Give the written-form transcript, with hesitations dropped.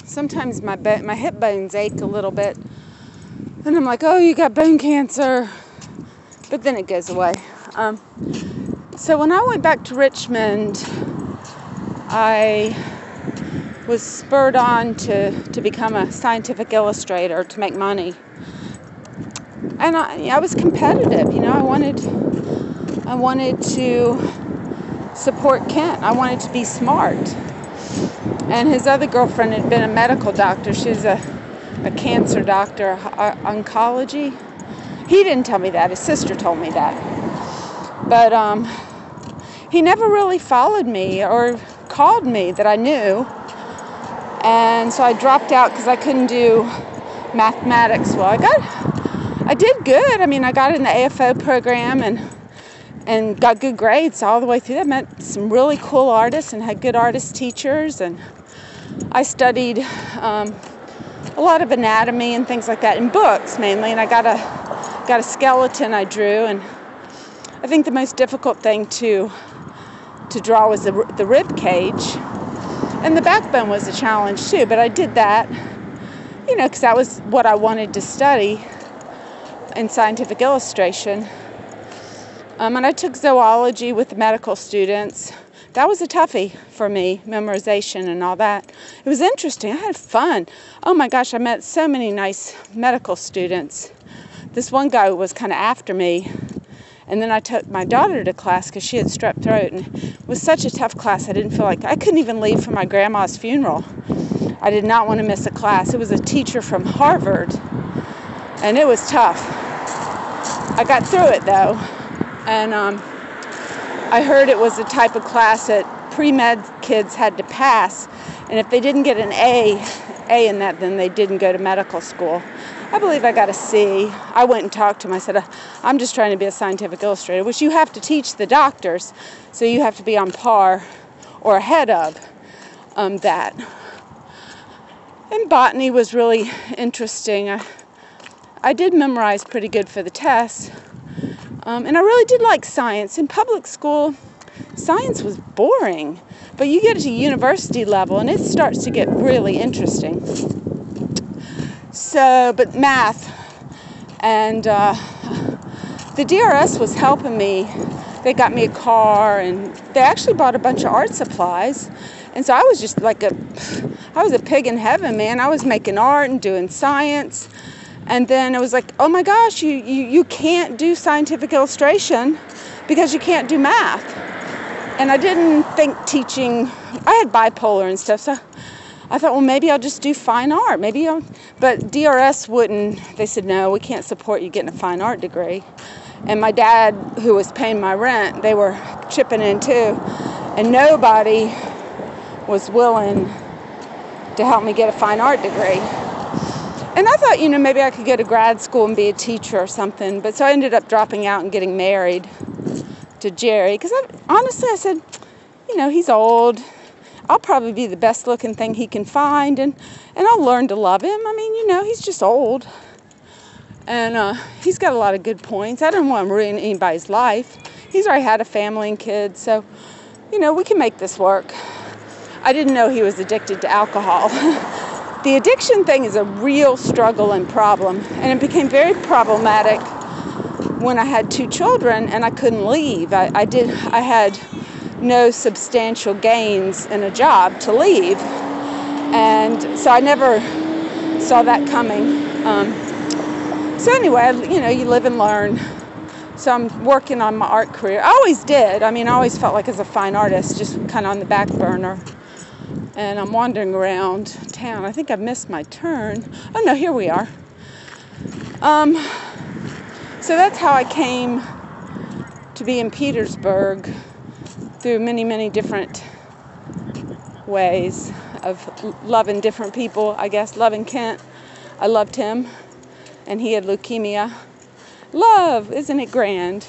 sometimes my hip bones ache a little bit. And I'm like, oh, you got bone cancer. But then it goes away. So when I went back to Richmond, I was spurred on to become a scientific illustrator to make money. And I was competitive, I wanted to support Kent. I wanted to be smart. And his other girlfriend had been a medical doctor. She was a cancer doctor, oncology. He didn't tell me that. His sister told me that. But he never really followed me or called me that I knew. And so I dropped out because I couldn't do mathematics well. I did good. I got in the AFO program and got good grades all the way through. I met some really cool artists and had good artist teachers. And I studied a lot of anatomy and things like that in books mainly. And I got a skeleton I drew. And I think the most difficult thing to draw was the rib cage. And the backbone was a challenge too. But I did that, because that was what I wanted to study in scientific illustration. And I took zoology with the medical students. That was a toughie for me, memorization and all that. It was interesting. I had fun. Oh my gosh, I met so many nice medical students. This one guy was kind of after me. And then I took my daughter to class because she had strep throat. And it was such a tough class. I didn't feel like I couldn't even leave for my grandma's funeral. I did not want to miss a class. It was a teacher from Harvard. And it was tough. I got through it though. And I heard it was a type of class that pre-med kids had to pass. And if they didn't get an A in that, then they didn't go to medical school. I believe I got a C. I went and talked to him. I said, I'm just trying to be a scientific illustrator, which you have to teach the doctors. So you have to be on par or ahead of that. And botany was really interesting. I did memorize pretty good for the test. And I really did like science. In public school, science was boring. But you get to university level and it starts to get really interesting. But math. And the DRS was helping me. They got me a car and they actually bought a bunch of art supplies. And so I was just I was a pig in heaven, man. I was making art and doing science. And then it was like, oh my gosh, you can't do scientific illustration because you can't do math. And I didn't think teaching, I had bipolar and stuff, so I thought, well, maybe I'll just do fine art. But DRS wouldn't, they said, no, we can't support you getting a fine art degree. And my dad, who was paying my rent, they were chipping in too. And nobody was willing to help me get a fine art degree. And I thought, maybe I could go to grad school and be a teacher or something. But so I ended up dropping out and getting married to Jerry. Because honestly, I said, he's old. I'll probably be the best looking thing he can find. And I'll learn to love him. He's just old. And he's got a lot of good points. I don't want to ruin anybody's life. He's already had a family and kids. So, we can make this work. I didn't know he was addicted to alcohol. The addiction thing is a real struggle and problem, and it became very problematic when I had 2 children and I couldn't leave. I had no substantial gains in a job to leave, and so I never saw that coming. So anyway, you live and learn. So I'm working on my art career. I always did. I always felt like as a fine artist, just kind of on the back burner. And I'm wandering around town. I think I've missed my turn. Oh no, here we are. So that's how I came to be in Petersburg through many, many different ways of loving different people, I guess. Loving Kent. I loved him. And he had leukemia. Love, isn't it grand?